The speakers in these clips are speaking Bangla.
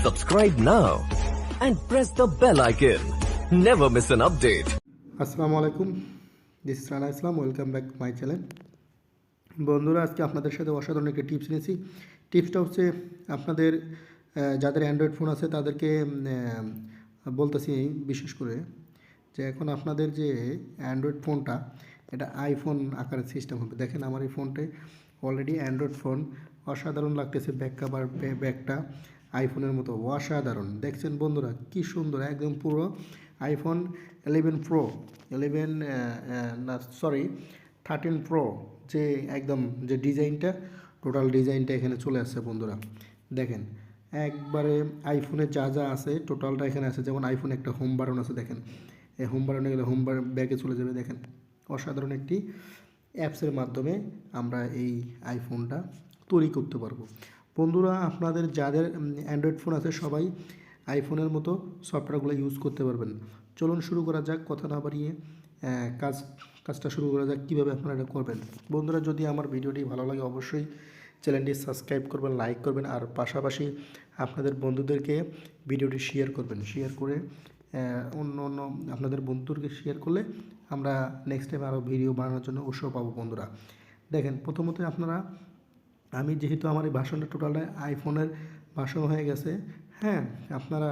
Subscribe now and press the bell icon. Never miss an update. আসসালামু আলাইকুম, this is Rana Islam. Welcome back my channel. বন্ধুরা, আজকে আপনাদের সাথে অসাধারণ একটা টিপস নিয়েছি। টিপসটা হচ্ছে আপনাদের যাদের অ্যান্ড্রয়েড ফোন আছে তাদেরকে বলতেছি বিশেষ করে যে এখন আপনাদের যে অ্যান্ড্রয়েড ফোনটা এটা আইফোন আকারের সিস্টেম হবে। দেখেন আমার এই ফোনটায় অলরেডি অ্যান্ড্রয়েড ফোন, অসাধারণ লাগতেছে। ব্যাক কভার, ব্যাকটা আইফোনের মতো অসাধারণ। দেখছেন বন্ধুরা কি সুন্দর, একদম পুরো আইফোন 11 প্রো 11 না সরি 13 প্রো যে একদম যে ডিজাইনটা, টোটাল ডিজাইনটা এখানে চলে আসছে বন্ধুরা। দেখেন একবারে আইফোনে যা যা আছে টোটালটা এখানে আছে। যেমন আইফোনে একটা হোম বাটন আছে, দেখেন এই হোম বাটনে গেলে হোম ব্যাগে চলে যাবে। দেখেন অসাধারণ একটি অ্যাপসের মাধ্যমে আমরা এই আইফোনটা তৈরি করতে পারবো। বন্ধুরা, আপনাদের যাদের অ্যান্ড্রয়েড ফোন আছে সবাই আইফোনের মতো সফটওয়্যারগুলো ইউজ করতে পারবেন। চলুন শুরু করা যাক, কথা না বাড়িয়ে কাজটা শুরু করা যাক। কীভাবে আপনারা এটা করবেন। বন্ধুরা, যদি আমার ভিডিওটি ভালো লাগে অবশ্যই চ্যানেলটি সাবস্ক্রাইব করবেন, লাইক করবেন, আর পাশাপাশি আপনাদের বন্ধুদেরকে ভিডিওটি শেয়ার করবেন। শেয়ার করে অন্য আপনাদের বন্ধুদেরকে শেয়ার করলে আমরা নেক্সট টাইম আরও ভিডিও বানানোর জন্য উৎসাহ পাবো। বন্ধুরা দেখেন, প্রথমত আপনারা, আমি যেহেতু আমার এই ভাষণটা টোটালটা আইফোনের ভাষণ হয়ে গেছে, হ্যাঁ, আপনারা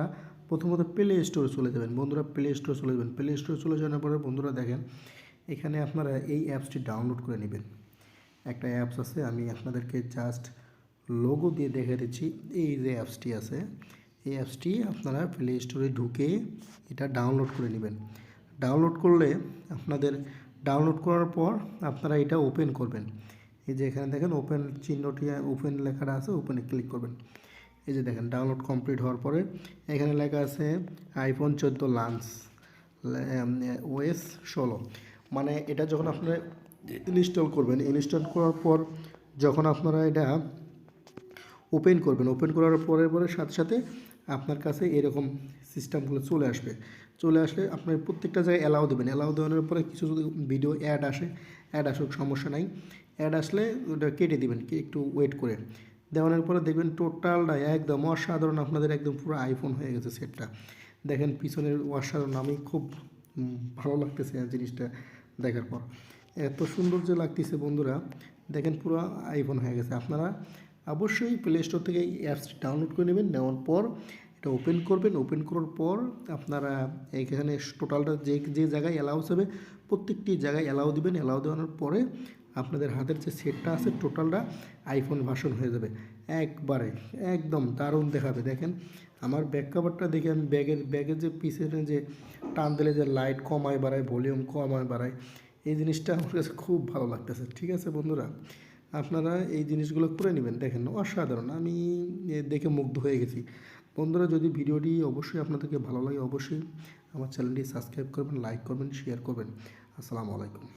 প্রথমত প্লে স্টোরে চলে যাবেন। বন্ধুরা প্লে স্টোরে চলে যাবেন। প্লে স্টোরে চলে যাওয়ার পরে বন্ধুরা দেখেন এখানে আপনারা এই অ্যাপসটি ডাউনলোড করে নেবেন। একটা অ্যাপস আছে, আমি আপনাদেরকে জাস্ট লোগো দিয়ে দেখে দিচ্ছি। এই যে অ্যাপসটি আছে, এই অ্যাপসটি আপনারা প্লে স্টোরে ঢুকে এটা ডাউনলোড করে নেবেন। ডাউনলোড করলে আপনাদের ডাউনলোড করার পর আপনারা এটা ওপেন করবেন। এই যে এখানে দেখেন ওপেন চিহ্নটি, ওপেন লেখাটা আছে, ওপেনে ক্লিক করবেন। এই যে দেখেন ডাউনলোড কমপ্লিট হওয়ার পরে এখানে লেখা আছে আইফোন 14 লঞ্চ ওএস 16। মানে এটা যখন আপনারা ইনস্টল করবেন, ইনস্টল করার পর যখন আপনারা এটা ওপেন করবেন, ওপেন করার পরে সাথে সাথে আপনার কাছে এরকম সিস্টেমগুলো চলে আসবে। চলে আসলে আপনার প্রত্যেকটা জায়গায় অ্যালাউ দেবেন। অ্যালাউ দেওয়ার পরে কিছু যদি ভিডিও অ্যাড আসুক সমস্যা নাই। অ্যাড আসলে ওটা কেটে দিবেন, একটু ওয়েট করে। দেওয়ানোর পরে দেখবেন টোটালটা একদম অসাধারণ, আপনাদের একদম পুরো আইফোন হয়ে গেছে সেটটা। দেখেন পিছনের অসাধারণ, আমি খুব ভালো লাগতেছে জিনিসটা দেখার পর। এত সুন্দর যে লাগতেছে বন্ধুরা, দেখেন পুরো আইফোন হয়ে গেছে। আপনারা অবশ্যই প্লে স্টোর থেকে এই অ্যাপসটি ডাউনলোড করে নেবেন। নেওয়ার পর এটা ওপেন করবেন। ওপেন করার পর আপনারা এইখানে টোটালটা যে জায়গায় অ্যালাউ হবে প্রত্যেকটি জায়গায় অ্যালাউ দিবেন। অ্যালাউ দেওয়ানোর পরে আপনাদের হাতের যে সেটটা আছে টোটালটা আইফোন ভার্সন হয়ে যাবে। একবারে একদম দারুণ দেখাবে। দেখেন আমার ব্যাক কভারটা দেখে আমি ব্যাগের যে পিছনে যে টান দিলে যে লাইট কমায় বাড়ায়, ভলিউম কমায় বাড়ায়, এই জিনিসটা আমার কাছে খুব ভালো লাগতেছে। ঠিক আছে বন্ধুরা, আপনারা এই জিনিসগুলো করে নেবেন। দেখেন অসাধারণ, আমি দেখে মুগ্ধ হয়ে গেছি। বন্ধুরা, যদি ভিডিওটি অবশ্যই আপনাদেরকে ভালো লাগে অবশ্যই আমার চ্যানেলটি সাবস্ক্রাইব করবেন, লাইক করবেন, শেয়ার করবেন। আসসালামু আলাইকুম।